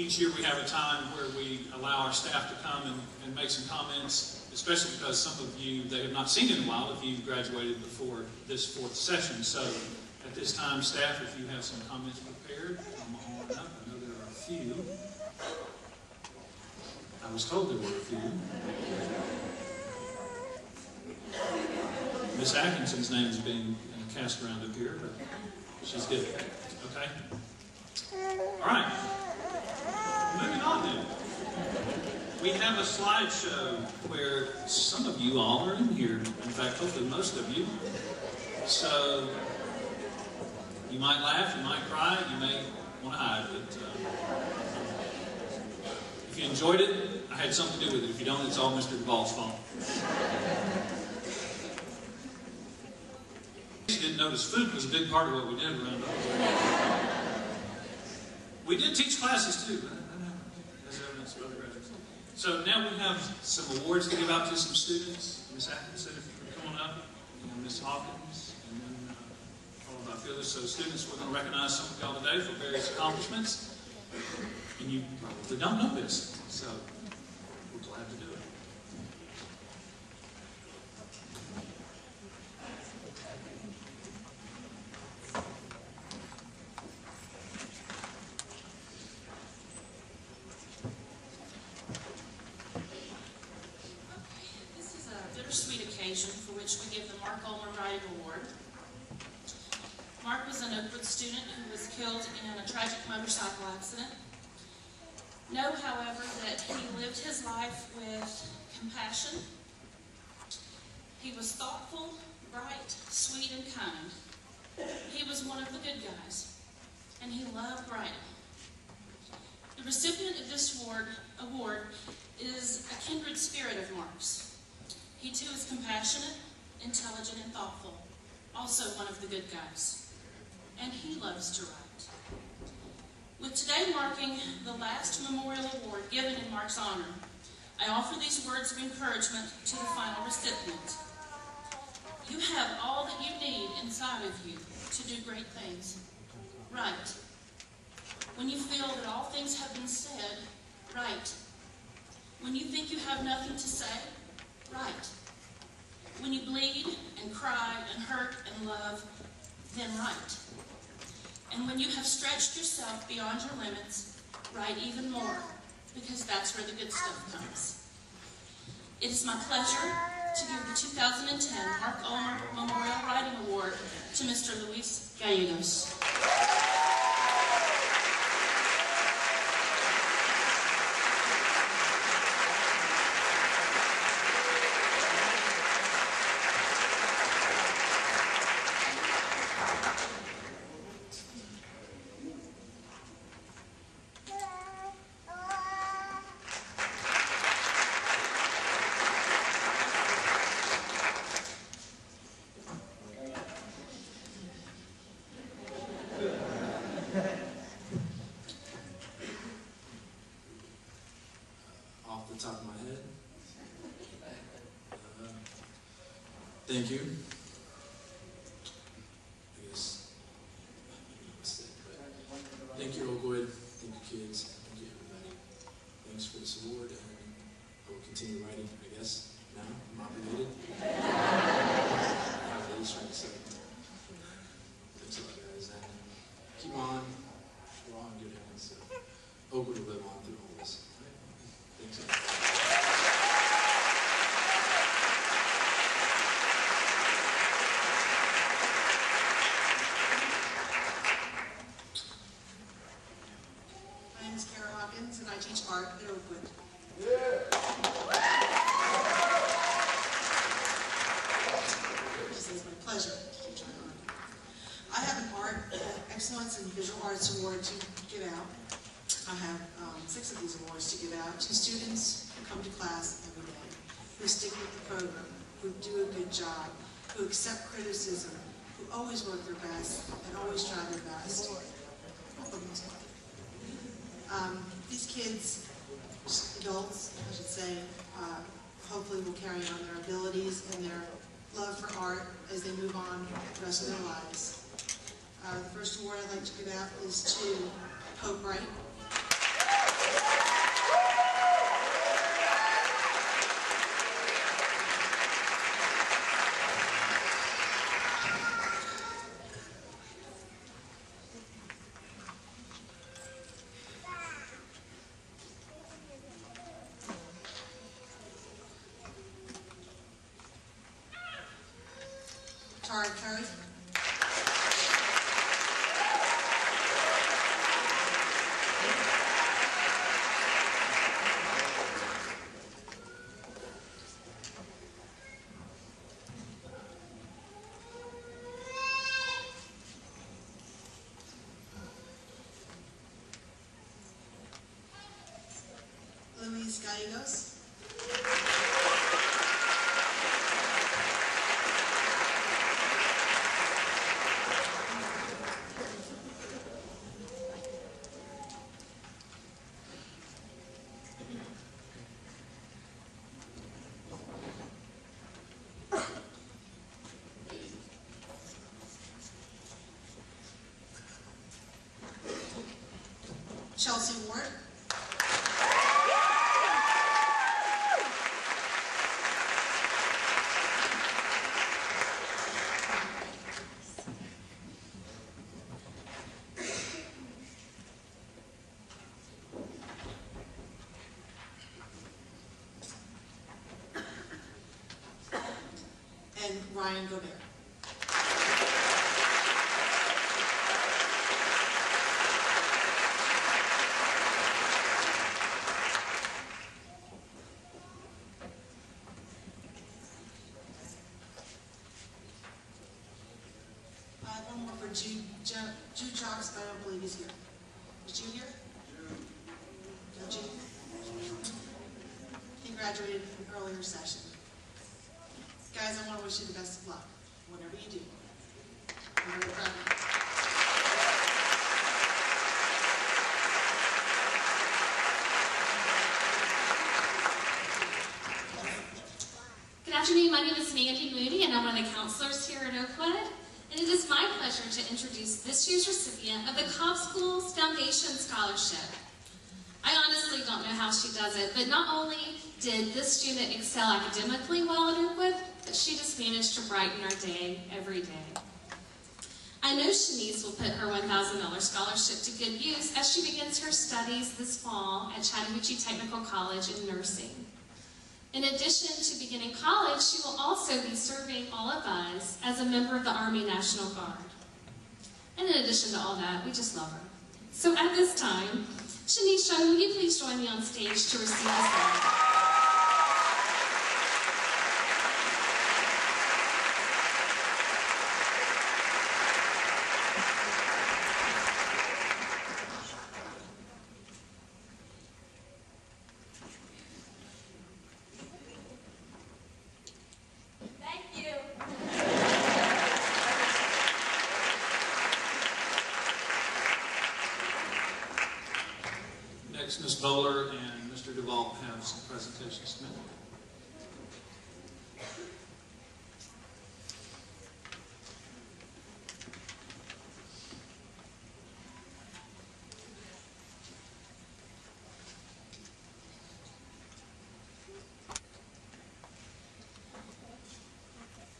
each year we have a time where we allow our staff to come and make some comments, especially because some of you they have not seen in a while if you graduated before this 4th session. So at this time, staff, if you have some comments prepared, come on up. I know there are a few. I was told there were a few. Miss Atkinson's name is being cast around up here, but she's good. Okay? All right. Moving on then. We have a slideshow where some of you all are in here. In fact, hopefully most of you. So you might laugh, you might cry, you may want to hide. But if you enjoyed it, I had something to do with it. If you don't, it's all Mr. Duvall's fault. You didn't notice food was a big part of what we did around here. We did teach classes too, as evidence of other graduates. So now we have some awards to give out to some students. Miss Atkinson, if you could come on up, and Miss Hawkins, and then all of our feelers. So students, we're going to recognize some of y'all today for various accomplishments. And you probably don't know this, so we're glad to do it. For which we give the Mark Ulmer Writing Award. Mark was an Oakwood student who was killed in a tragic motorcycle accident. Know, however, that he lived his life with compassion. He was thoughtful, bright, sweet, and kind. He was one of the good guys, and he loved writing. The recipient of this award is a kindred spirit of Mark's. He too is compassionate, intelligent, and thoughtful, also one of the good guys. And he loves to write. With today marking the last memorial award given in Mark's honor, I offer these words of encouragement to the final recipient. You have all that you need inside of you to do great things. Write. When you feel that all things have been said, write. When you think you have nothing to say, write. When you bleed and cry and hurt and love, then write. And when you have stretched yourself beyond your limits, write even more, because that's where the good stuff comes. It is my pleasure to give the 2010 Mark Ulmer Memorial Writing Award to Mr. Luis Gallegos. Off the top of my head, thank you. I guess thank you, Oakwood. Thank you, kids. Thank you, everybody. Thanks for this award, and I will continue writing. I guess now I'm obligated. I have at least trying to say. Thanks a lot, guys, and keep on. We're all in good hands. So Oakwood will live on through all this. Thanks. My name is Kara Hawkins, and I teach art at Oakwood. It's my pleasure to teach art. I have an Art Excellence in Visual Arts Award to give out. I have 6 of these awards to give out to students who come to class every day, who stick with the program, who do a good job, who accept criticism, who always work their best and always try their best. These kids, adults, I should say, hopefully will carry on their abilities and their love for art as they move on the rest of their lives. The first award I'd like to give out is to Pope Wright. Tara Curry. Luis Gallegos. Chelsea Ward. And Ryan Gobert. One more for Jude Jocks, but I don't believe he's here. Is Jude here? No, Jude? He graduated from an earlier session. Guys, I want to wish you the best of luck, whatever you do. I'm very proud of you. Good afternoon, my name is Mandy Moody and I'm one of the counselors here at Oakwood. And it is my pleasure to introduce this year's recipient of the Cobb Schools Foundation Scholarship. I honestly don't know how she does it, but not only did this student excel academically well at Oakwood, but she just managed to brighten our day every day. I know Shanice will put her $1,000 scholarship to good use as she begins her studies this fall at Chattahoochee Technical College in nursing. In addition to beginning college, she will also be serving all of us as a member of the Army National Guard. And in addition to all that, we just love her. So at this time, Shanice, will you please join me on stage to receive this award? Next, Ms. Bowler and Mr. Duvall have some presentations to make.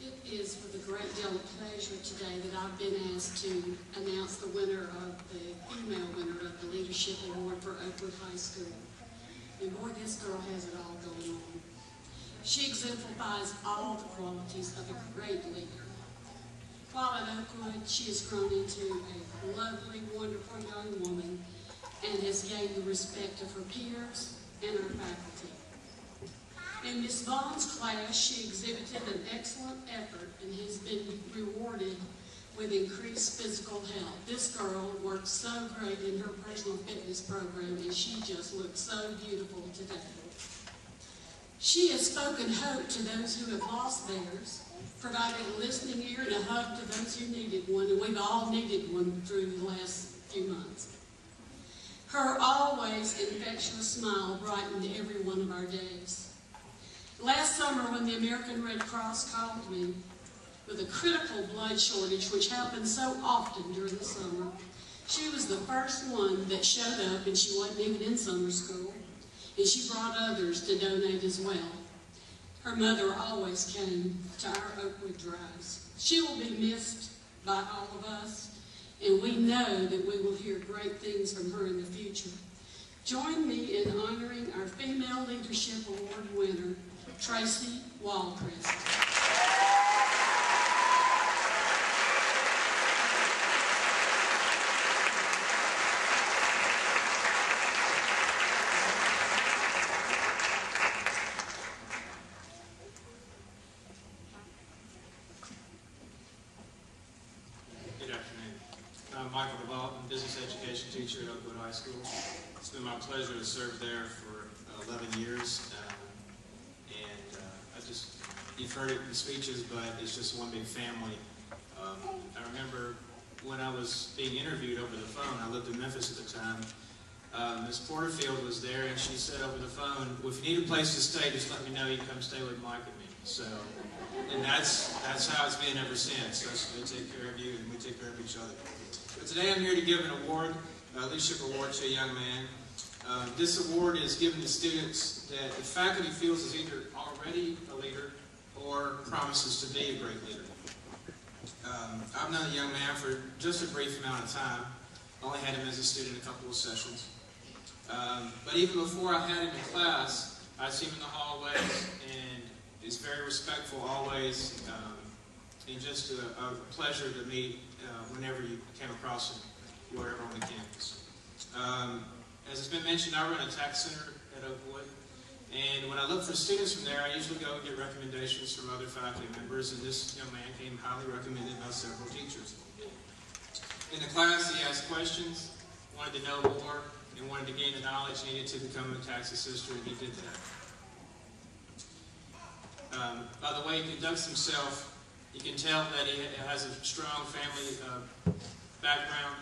It is with a great deal of pleasure today that I've been asked to announce the winner of the female winner of the Leadership Award for Oakwood High School. And boy, this girl has it all going on. She exemplifies all the qualities of a great leader. While at Oakwood, she has grown into a lovely, wonderful young woman and has gained the respect of her peers and her faculty. In Ms. Vaughn's class, she exhibited an excellent effort and has been rewarded with increased physical health. This girl worked so great in her personal fitness program, and she just looked so beautiful today. She has spoken hope to those who have lost theirs, provided a listening ear and a hug to those who needed one, and we've all needed one through the last few months. Her always infectious smile brightened every one of our days. Last summer, when the American Red Cross called me with a critical blood shortage, which happens so often during the summer, she was the first one that showed up, and she wasn't even in summer school, and she brought others to donate as well. Her mother always came to our Oakwood drives. She will be missed by all of us, and we know that we will hear great things from her in the future. Join me in honoring our Female Leadership Award winner, Tracy Wallcrest. teacher at Oakwood High School. It's been my pleasure to serve there for 11 years. You've heard it in speeches, but it's just one big family. I remember when I was being interviewed over the phone, I lived in Memphis at the time, Ms. Porterfield was there, and she said over the phone, well, if you need a place to stay, just let me know, you come stay with Mike and me. So, and that's how it's been ever since. They take care of you, and we take care of each other. But today I'm here to give an award, a leadership award to a young man. This award is given to students that the faculty feels is either already a leader or promises to be a great leader. I've known the young man for just a brief amount of time. I only had him as a student a couple of sessions. But even before I had him in class, I'd see him in the hallways, and he's very respectful always, and just a pleasure to meet whenever you came across him, wherever on the campus. As it's been mentioned, I run a tax center at Oakwood. And when I look for students from there, I usually go and get recommendations from other faculty members, and this young man came highly recommended by several teachers. In the class, he asked questions, wanted to know more, and wanted to gain the knowledge needed to become a tax assessor, and he did that. By the way he conducts himself, you can tell that he has a strong family background.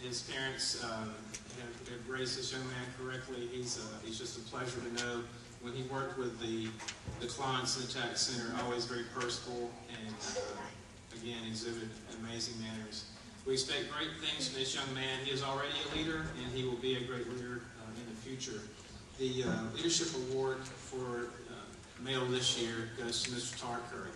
His parents have raised this young man correctly. He's just a pleasure to know. When he worked with the clients in the tax center, always very personable and, again, exhibited amazing manners. We expect great things from this young man. He is already a leader, and he will be a great leader in the future. The Leadership Award for male this year goes to Mr. Tar Curry.